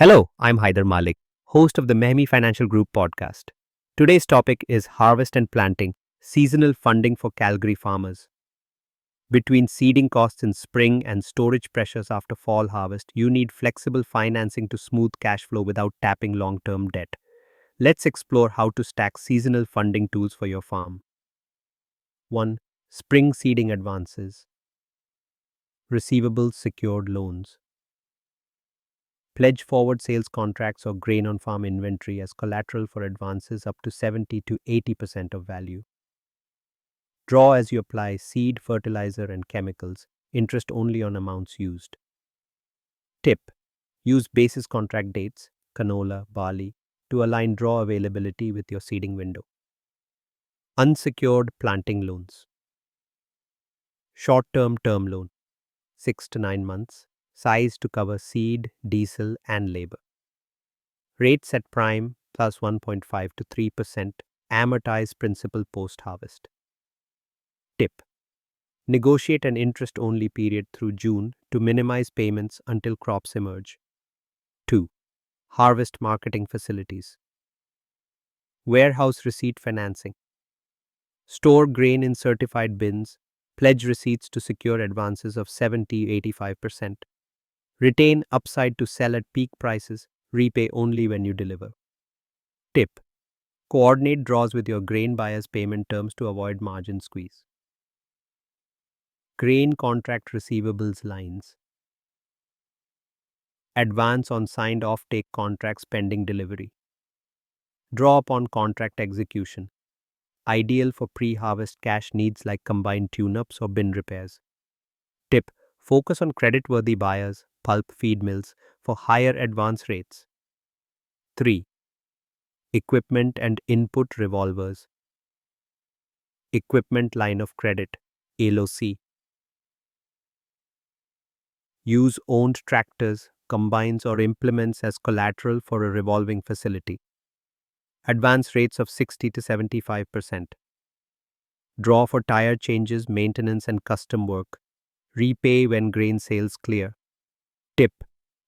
Hello, I'm Haider Malik, host of the Mehmi Financial Group podcast. Today's topic is harvest and planting, seasonal funding for Calgary farmers. Between seeding costs in spring and storage pressures after fall harvest, you need flexible financing to smooth cash flow without tapping long-term debt. Let's explore how to stack seasonal funding tools for your farm. 1. Spring seeding advances. Receivables secured loans. Pledge forward sales contracts or grain on farm inventory as collateral for advances up to 70 to 80% of value. Draw as you apply seed, fertilizer, and chemicals, interest only on amounts used. Tip: use basis contract dates, canola, barley, to align draw availability with your seeding window. Unsecured planting loans. Short term term loan, 6 to 9 months, size to cover seed, diesel, and labor. Rates at prime plus 1.5 to 3%, amortize principal post harvest. Tip: negotiate an interest only period through June to minimize payments until crops emerge. 2. Harvest marketing facilities. Warehouse receipt financing. Store grain in certified bins, pledge receipts to secure advances of 70-85%. Retain upside to sell at peak prices, repay only when you deliver. Tip: coordinate draws with your grain buyers' payment terms to avoid margin squeeze. Grain contract receivables lines. Advance on signed offtake contracts pending delivery. Draw upon contract execution. Ideal for pre-harvest cash needs like combined tune-ups or bin repairs. Tip: focus on credit-worthy buyers, pulp feed mills, for higher advance rates. 3. Equipment and input revolvers. Equipment line of credit, LOC. Use owned tractors, combines, or implements as collateral for a revolving facility. Advance rates of 60 to 75%. Draw for tire changes, maintenance, and custom work. Repay when grain sales clear. Tip: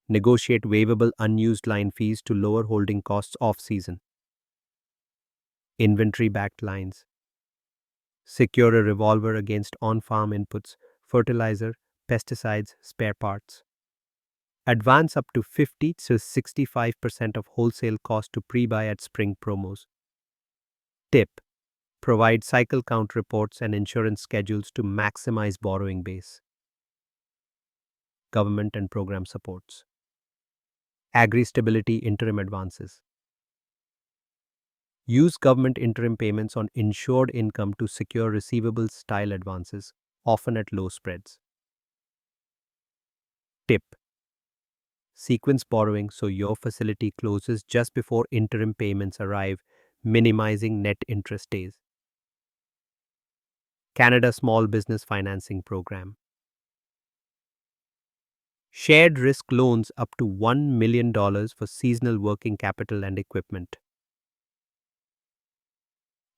negotiate waivable unused line fees to lower holding costs off-season. Inventory-backed lines. Secure a revolver against on-farm inputs, fertilizer, pesticides, spare parts. Advance up to 50 to 65% of wholesale cost to pre-buy at spring promos. Tip: provide cycle count reports and insurance schedules to maximize borrowing base. Government and program supports. Agri-stability interim advances. Use government interim payments on insured income to secure receivables style advances, often at low spreads. Tip: sequence borrowing so your facility closes just before interim payments arrive, minimizing net interest days. Canada Small Business Financing Program. Shared risk loans up to $1 million for seasonal working capital and equipment.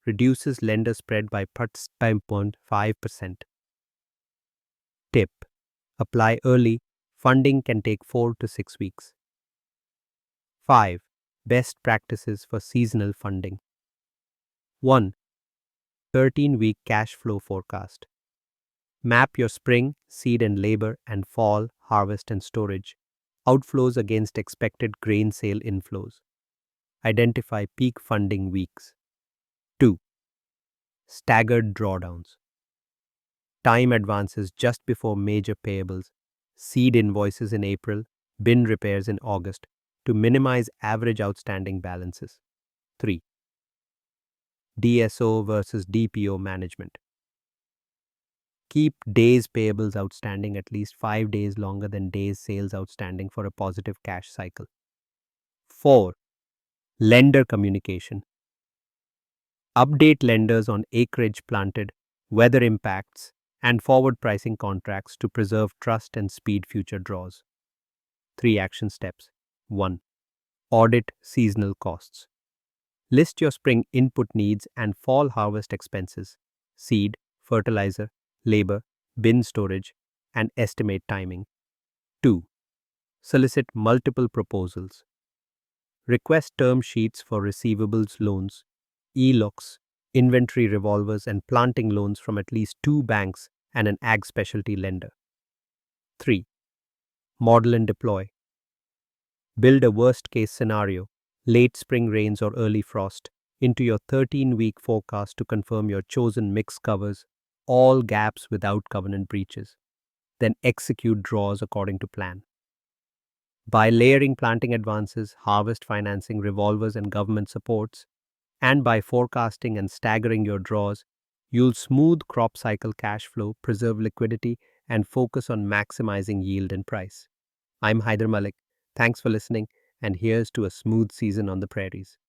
Reduces lender spread by 0.5%. Tip: apply early. Funding can take 4 to 6 weeks. 5. Best practices for seasonal funding. 1. 13-week cash flow forecast. Map your spring, seed and labor, and fall, harvest and storage outflows against expected grain sale inflows. Identify peak funding weeks. 2. Staggered drawdowns. Time advances just before major payables, seed invoices in April, bin repairs in August, to minimize average outstanding balances. 3. DSO versus DPO management. Keep days payables outstanding at least 5 days longer than days sales outstanding for a positive cash cycle. 4. Lender communication. Update lenders on acreage planted, weather impacts, and forward pricing contracts to preserve trust and speed future draws. 3 action steps. 1. Audit seasonal costs. List your spring input needs and fall harvest expenses, seed, fertilizer, labor, bin storage, and estimate timing. 2. Solicit multiple proposals. Request term sheets for receivables loans, e-looks, inventory revolvers, and planting loans from at least 2 banks and an ag specialty lender. 3. Model and deploy. Build a worst-case scenario, late spring rains or early frost, into your 13-week forecast to confirm your chosen mix covers all gaps without covenant breaches. Then execute draws according to plan. By layering planting advances, harvest financing, revolvers, and government supports, and by forecasting and staggering your draws, you'll smooth crop cycle cash flow, preserve liquidity, and focus on maximizing yield and price. I'm Haider Malik. Thanks for listening, and here's to a smooth season on the prairies.